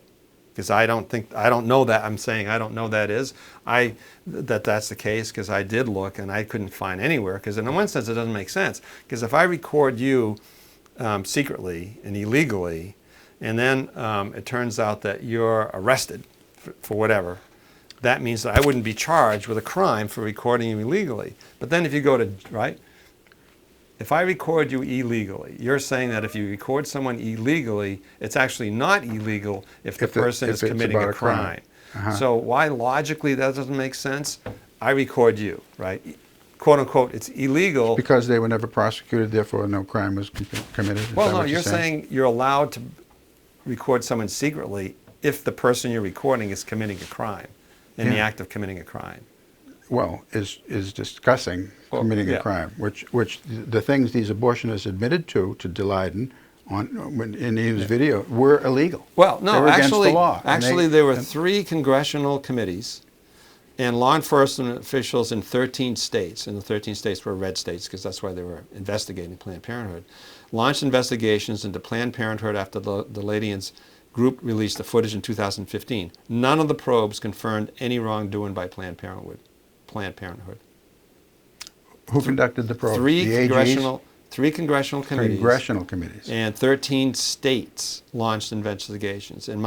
Because I don't know that. I'm saying I don't know that's the case, because I did look and I couldn't find anywhere. Because in one sense it doesn't make sense. Because if I record you secretly and illegally, and then it turns out that you're arrested for whatever, that means that I wouldn't be charged with a crime for recording you illegally. But then if you go to, right? If I record you illegally, you're saying that if you record someone illegally, it's actually not illegal if the person is it's committing about a a crime. crime. Uh-huh. So why logically that doesn't make sense? I record you, right? Quote unquote, it's illegal. Because they were never prosecuted, therefore no crime was committed. Is Well, that no, what you're saying you're allowed to record someone secretly if the person you're recording is committing a crime, in the Yeah. act of committing a crime. Well, is discussing committing yeah. a crime, which the things these abortionists admitted to Daleiden in his video were illegal. Well, They no, were against actually, the law. And there were 3 congressional committees and law enforcement officials in 13 states, and the 13 states were red states because that's why they were investigating Planned Parenthood, launched investigations into Planned Parenthood after the Daleiden's group released the footage in 2015. None of the probes confirmed any wrongdoing by Planned Parenthood. Planned Parenthood. Who conducted the program? Three The AGs? congressional committees. Congressional committees. And 13 states launched investigations. In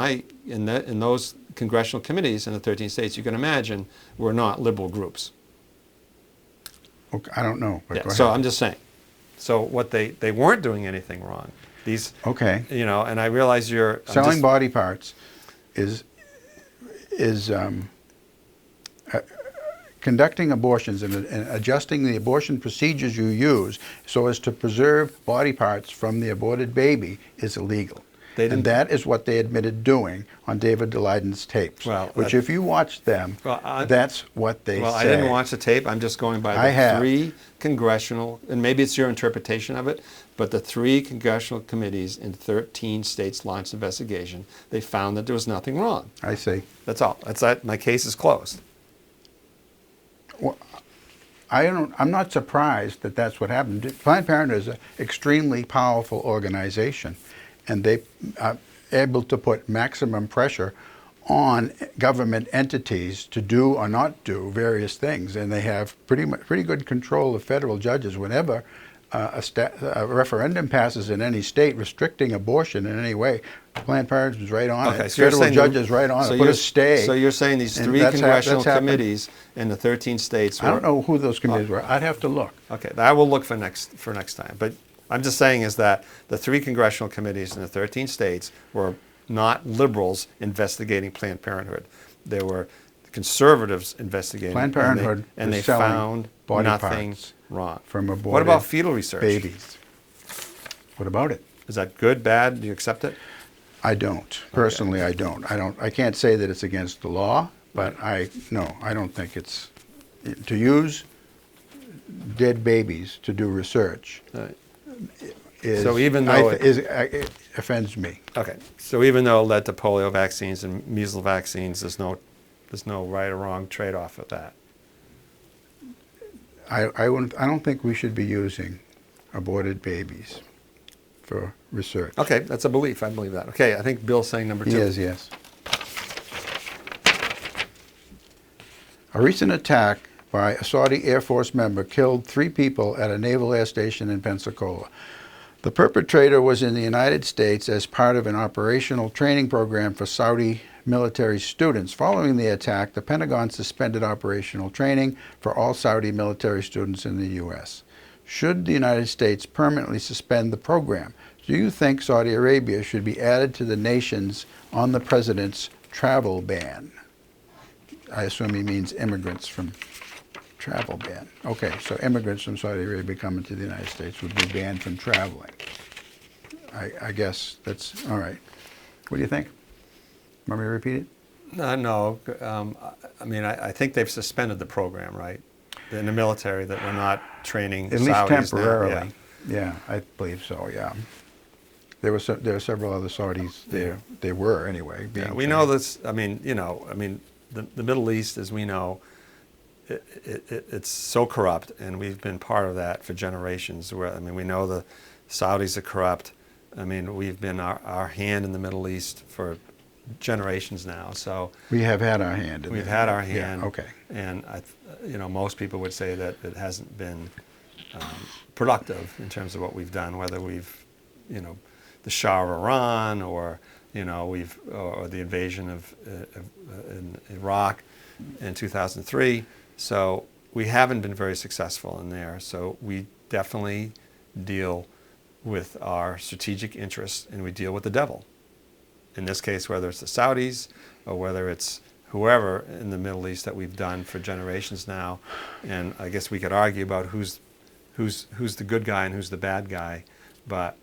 those congressional committees in the 13 states, you can imagine, were not liberal groups. Okay, I don't know, but Yeah, go ahead. so I'm just saying. So what they weren't doing anything wrong. These, Okay. you know, and I realize you're I'm Selling just- body parts is conducting abortions and adjusting the abortion procedures you use so as to preserve body parts from the aborted baby is illegal. They didn't- And that is what they admitted doing on David Daleidon's tapes. Well, which, if you watch them, Well, that's what they Well, say. I didn't watch the tape. I'm just going by I the have. 3 congressional, and maybe it's your interpretation of it, but the 3 congressional committees in 13 states launched investigation. They found that there was nothing wrong. I see. That's all. That's that. My case is closed. Well, I'm not surprised that that's what happened. Planned Parenthood is an extremely powerful organization, and they are able to put maximum pressure on government entities to do or not do various things, and they have pretty good control of federal judges. Whenever a referendum passes in any state restricting abortion in any way, Planned Parenthood is right on it. so you're Federal saying judges right on so it. Put a you're- stay. So you're saying these and 3 that's congressional happened. committees in the 13 states were... I don't know who those committees were. I'd have to look. Okay, I will look for next time. But I'm just saying is that the 3 congressional committees in the 13 states were not liberals investigating Planned Parenthood. They were conservatives investigating. Planned Parenthood and was they selling found body nothing parts wrong. from aborted What about fetal research? babies. What about it? Is that good, bad? Do you accept it? I don't. Personally, I don't. I can't say that it's against the law, but I don't think it's to use dead babies to do research. Is, So even though it offends me. Okay, so even though it led to polio vaccines and measles vaccines, there's no right or wrong trade-off with that. I don't think we should be using aborted babies for research. Okay, that's a belief. I believe that. Okay, I think Bill's saying number 2. He is, yes. A recent attack by a Saudi Air Force member killed 3 people at a naval air station in Pensacola. The perpetrator was in the United States as part of an operational training program for Saudi military students. Following the attack, the Pentagon suspended operational training for all Saudi military students in the U.S. Should the United States permanently suspend the program? Do you think Saudi Arabia should be added to the nations on the president's travel ban? I assume he means immigrants from travel ban. Okay, so immigrants from Saudi Arabia coming to the United States would be banned from traveling. I guess that's all right. What do you think? Want me to repeat it? No. I mean, I think they've suspended the program, right? In the military, that we're not training At least Saudis now. temporarily. Yeah, I believe so. Yeah, there were several other Saudis there. There were anyway. Yeah, we know this. I mean, the Middle East, as we know, it's so corrupt, and we've been part of that for generations. We know the Saudis are corrupt. I mean, we've been our hand in the Middle East for generations now. So we have had our hand. We've had our hand. Yeah, okay. And most people would say that it hasn't been productive in terms of what we've done, whether we've, the Shah of Iran, or or the invasion of in Iraq in 2003. So we haven't been very successful in there. So we definitely deal with our strategic interests, and we deal with the devil. In this case, whether it's the Saudis or whether it's whoever in the Middle East that we've done for generations now. And I guess we could argue about who's the good guy and who's the bad guy, but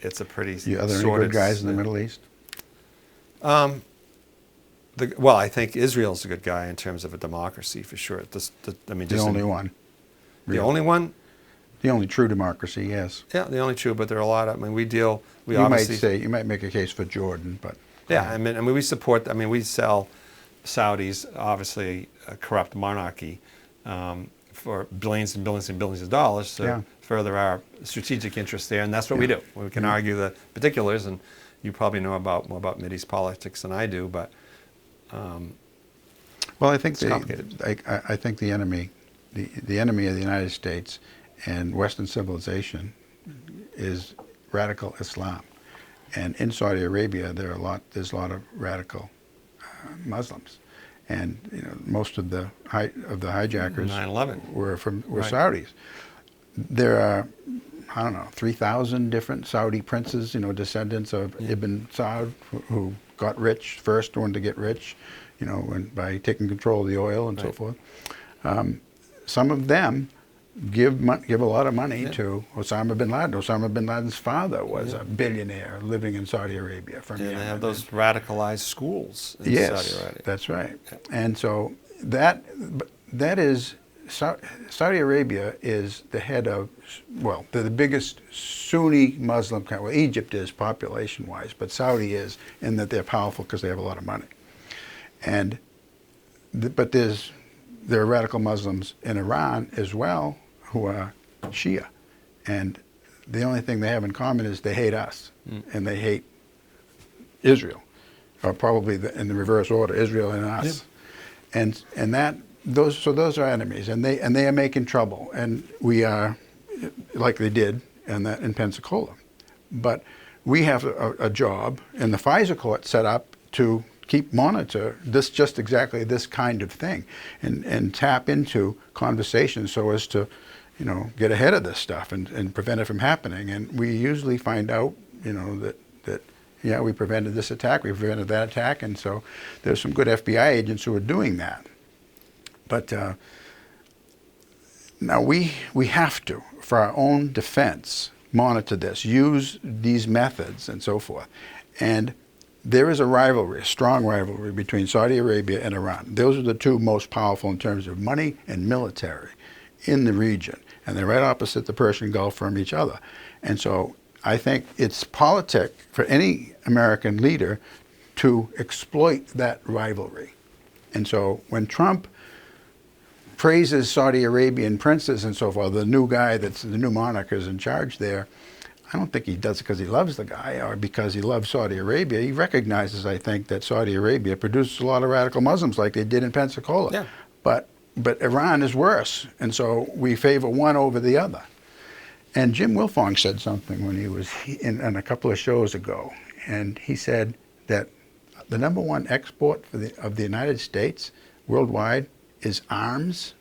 it's a pretty Are there any sordid... good guys in the Middle East? Well, I think Israel's a good guy in terms of a democracy, for sure. The only one. The only one? The only true democracy, yes. Yeah, the only true, but there are a lot of... You might make a case for Jordan, but... Yeah, we support... we sell Saudis, obviously a corrupt monarchy, for billions and billions and billions of dollars to further our strategic interests there, and that's what we do. We can argue the particulars, and you probably know more about Mideast politics than I do, but... Well, I think It's complicated. I think the enemy, the enemy of the United States and Western civilization is radical Islam, and in Saudi Arabia there's a lot of radical Muslims, and most of the hijackers 9/11. were Right. Saudis. There are, I don't know, 3,000 different Saudi princes, descendants of Ibn Saud, who got rich, first one to get rich, by taking control of the oil and so Right. forth. Some of them give a lot of money to Osama bin Laden. Osama bin Laden's father was a billionaire living in Saudi Arabia from And they Yemen. have those radicalized schools in Yes, Saudi Arabia. that's right. And so that is Saudi Arabia is the head of, well, they're the biggest Sunni Muslim country. Well, Egypt is population-wise, but Saudi is in that they're powerful because they have a lot of money. And but there are radical Muslims in Iran as well who are Shia, and the only thing they have in common is they hate us and they hate Israel, or probably in the reverse order, Israel and us, and those are enemies, and they are making trouble, and we are, like they did in Pensacola, but we have a job in the FISA court set up to monitor just exactly this kind of thing, and tap into conversations so as to get ahead of this stuff and prevent it from happening. And we usually find out that yeah, we prevented this attack, we prevented that attack, and so there's some good FBI agents who are doing that. But now we have to, for our own defense, monitor this, use these methods and so forth. And there is a rivalry, a strong rivalry between Saudi Arabia and Iran. Those are the two most powerful in terms of money and military in the region. And they're right opposite the Persian Gulf from each other. And so I think it's politic for any American leader to exploit that rivalry. And so when Trump praises Saudi Arabian princes and so forth, the new guy the new monarch is in charge there, I don't think he does it because he loves the guy or because he loves Saudi Arabia. He recognizes, I think, that Saudi Arabia produces a lot of radical Muslims like they did in Pensacola. Yeah. But Iran is worse, and so we favor one over the other. And Jim Wilfong said something when he was in a couple of shows ago, and he said that the number one export of the United States worldwide is arms.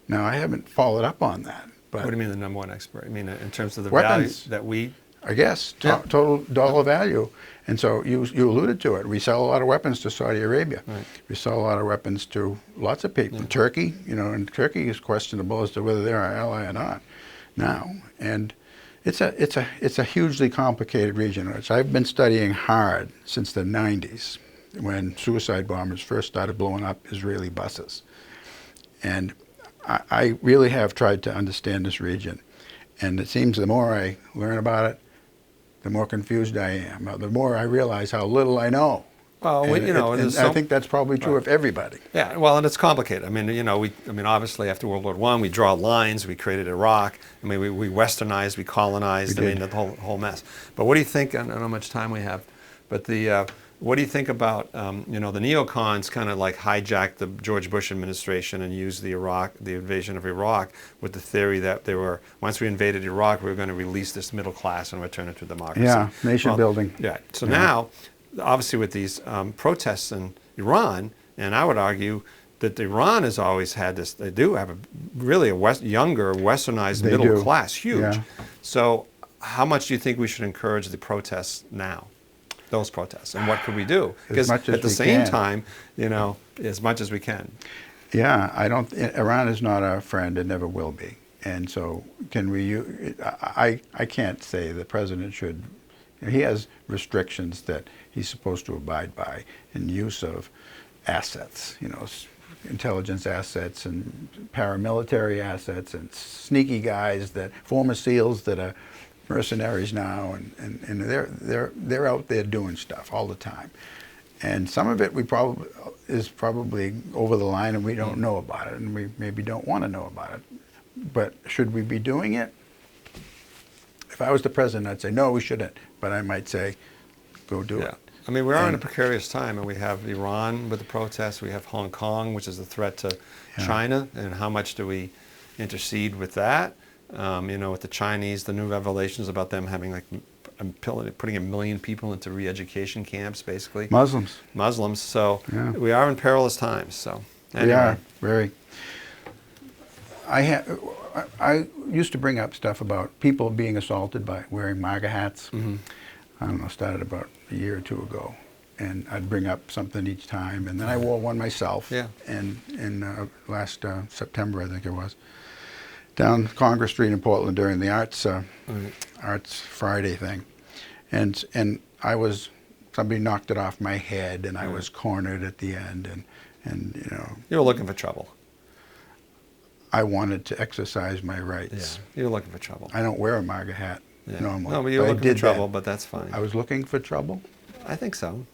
Now, I haven't followed up on that. But What do you mean the number one expert? I mean, in terms of the Weapons. value that we... I guess, Yeah. total dollar value. And so you alluded to it. We sell a lot of weapons to Saudi Arabia. Right. We sell a lot of weapons to lots of people. Turkey, and Turkey is questionable as to whether they're our ally or not now. And it's a hugely complicated region, which I've been studying hard since the 90s, when suicide bombers first started blowing up Israeli buses. And I really have tried to understand this region. And it seems the more I learn about it, the more confused I am. The more I realize how little I know. Well, And I think that's probably true of everybody. Yeah, well, and it's complicated. I mean, obviously after World War I, we draw lines. We created Iraq. I mean, we westernized, we colonized. We I mean, did. the whole mess. But what do you think? I don't know how much time we have, but what do you think about the neocons kind of like hijacked the George Bush administration and used the invasion of Iraq with the theory that once we invaded Iraq, we were going to release this middle class and return it to democracy. Yeah, nation building. Yeah. So now, obviously, with these protests in Iran, and I would argue that Iran has always had this. They do have younger, westernized They middle do. class, huge. Yeah. So, how much do you think we should encourage the protests now? Those protests, and what could we do? Because much as at the we same can. time, as much as we can. Yeah, Iran is not our friend and never will be. And so I can't say the president should, he has restrictions that he's supposed to abide by in use of assets, intelligence assets and paramilitary assets and sneaky guys former SEALs that are mercenaries now, and they're out there doing stuff all the time. And some of it is probably over the line and we don't know about it, and we maybe don't want to know about it. But should we be doing it? If I was the president, I'd say, no, we shouldn't. But I might say, go do Yeah. it. I mean, we are in a And- precarious time, and we have Iran with the protests. We have Hong Kong, which is a threat to Yeah. China, and how much do we intercede with that? You know, with the Chinese, the new revelations about them having like putting 1 million people into re-education camps, basically Muslims. So Yeah. we are in perilous times. So We anyway. are very. I used to bring up stuff about people being assaulted by wearing MAGA hats. Mm-hmm. I don't know, started about a year or two ago, and I'd bring up something each time, and then I wore one myself. Yeah. And in last September, I think it was, down Congress Street in Portland during the Arts Friday thing, and somebody knocked it off my head, and I was cornered at the end, and you know, You were looking for trouble. I wanted to exercise my rights. You were looking for trouble. I don't wear a MAGA hat Yeah. normally. No, but you were I looking did for trouble, that. but that's fine. I was looking for trouble? I think so.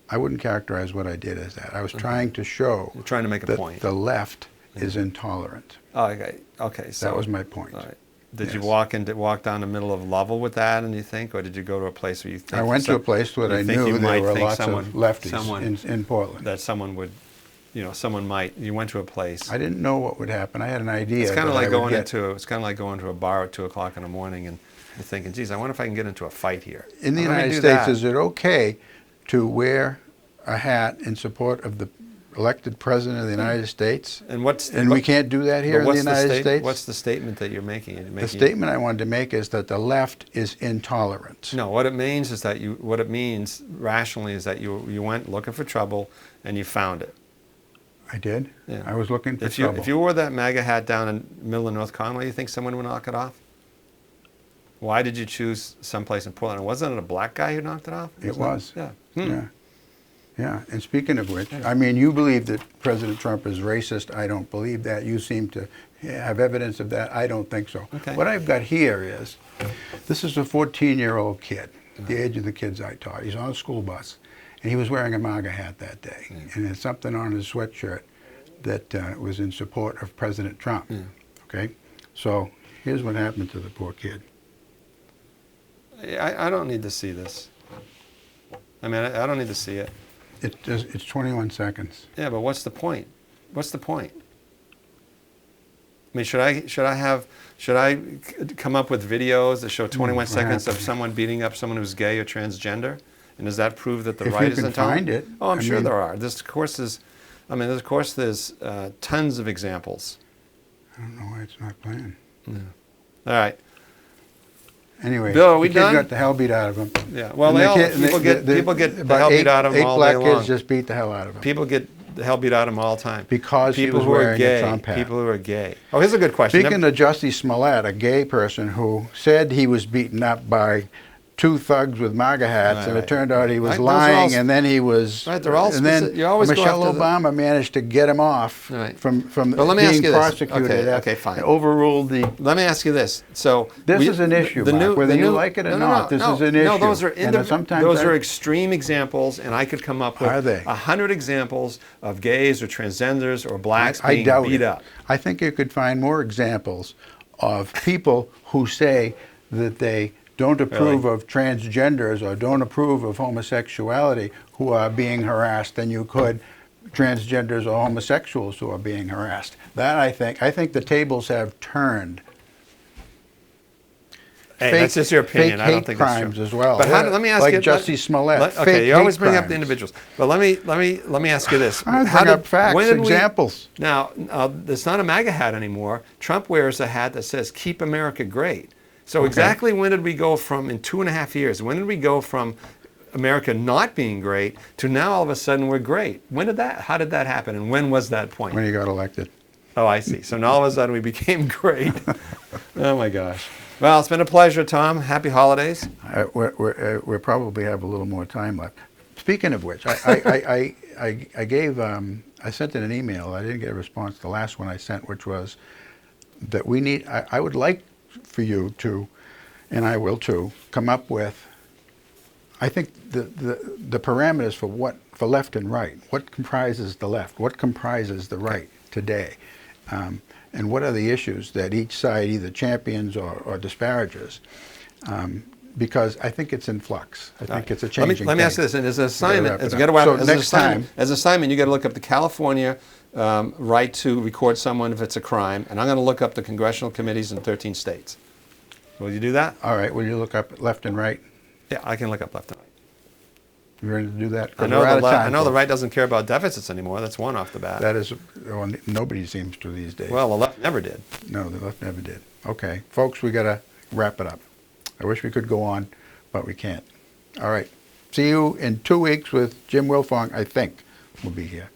I wouldn't characterize what I did as that. I was trying to show You're trying to make a that point. the left is intolerant. Oh, okay. Okay. So That was my point. All right. Did you Yes. walk down the middle of Lovell with that, and you think, or did you go to a place where you think I went to a place where you I think you knew there might were think lots someone- of lefties someone- in Portland. that someone would, you know, someone might. You went to a place. I didn't know what would happen. I had an idea. It's kind of that like I would going get. into it's kind of like going to a bar at 2:00 in the morning, and you're thinking, geez, I wonder if I can get into a fight here. In the Let me United do States, that. is it okay to wear a hat in support of the elected president of the United States? And what's And we can't do that here in the what's United States? What's the statement that you're making? You're The making- statement I wanted to make is that the left is intolerant. No, what it means is that what it means rationally is that you went looking for trouble and you found it. I did. Yeah. I was looking for If you trouble. if you wore that MAGA hat down in the middle of North Conway, you think someone would knock it off? Why did you choose someplace in Portland? Wasn't it a black guy who knocked it off? It was. Yeah. Yeah. Yeah. And speaking of which, I mean, you believe that President Trump is racist. I don't believe that. You seem to have evidence of that. I don't think so. Okay. What I've got here is, this is a 14-year-old kid, the age of the kids I taught. He's on a school bus, and he was wearing a MAGA hat that day. And there's something on his sweatshirt that was in support of President Trump. Okay? So here's what happened to the poor kid. I don't need to see this. I mean, I don't need to see it. It's 21 seconds. Yeah, but what's the point? What's the point? I mean, should I come up with videos that show 21 what seconds of happened? someone beating up someone who's gay or transgender? And does that prove that the If right you is can intolerant? find it, Oh, I'm I sure mean- there are. There's tons of examples. I don't know why it's not playing. All right. Anyway, Bill, are we the kid done? got the hell beat out of him. Yeah. Well, And people get the about hell beat out of them eight all black day kids long. just beat the hell out of him. People get the hell beat out of them all the time. Because he people was who are wearing a gay. Trump hat. People who are gay. Oh, here's a good question. Speaking of Jussie Smollett, a gay person who said he was beaten up by two thugs with MAGA hats, Right, and it right. turned out he was Right, those are all lying, sp- and then he was. Right, they're all and then specific- you always go Michelle after the- Obama managed to get him off Right. from But let me ask being you this. prosecuted. Okay, fine. Overruled the. Let me ask you this. So This is an issue, Mark, whether you like it or not, this is an No, issue. those are And sometimes those I- are extreme examples, and I could come up with Are they? 100 examples of gays or transgenders or blacks I being doubt beat it. up. I think you could find more examples of people who say that they don't approve of transgenders or don't approve of homosexuality who are being harassed than you could transgenders or homosexuals who are being harassed. That I think the tables have turned. Hey, Fake- that's just your opinion. fake I don't hate think that's crimes true. as well. But let me ask like you, Jussie Smollett. okay, fake you always hate bring up the crimes. individuals. But let me ask you this. I How bring up facts, when did we- examples. Now, it's not a MAGA hat anymore. Trump wears a hat that says "Keep America Great." So exactly when did we go from, in 2.5 years, when did we go from America not being great to now all of a sudden we're great? How did that happen, and when was that point? When he got elected. Oh, I see. So now all of a sudden we became great. Oh my gosh. Well, it's been a pleasure, Tom. Happy holidays. We probably have a little more time left. Speaking of which, I sent in an email. I didn't get a response. The last one I sent, which was that we need. I would like for you to, and I will too, come up with. I think the parameters for left and right. What comprises the left? What comprises the right today? And what are the issues that each side either champions or disparages? because I think it's in flux. I think it's a Let me, changing let me ask thing. you this, and as an wrap assignment, it as, up. you gotta wrap, So as, an next assignment, time- as an assignment, you got to look up the California right to record someone if it's a crime, and I'm going to look up the congressional committees in 13 states. Will you do that? All right, will you look up left and right? Yeah, I can look up left and right. You ready to do that? 'Cause I know, we're out of time, I know the folks. right doesn't care about deficits anymore. That's one off the bat. That is, well, nobody seems to these days. Well, the left never did. No, the left never did. Okay, folks, we got to wrap it up. I wish we could go on, but we can't. All right. See you in 2 weeks with Jim Wilfong, I think, will be here.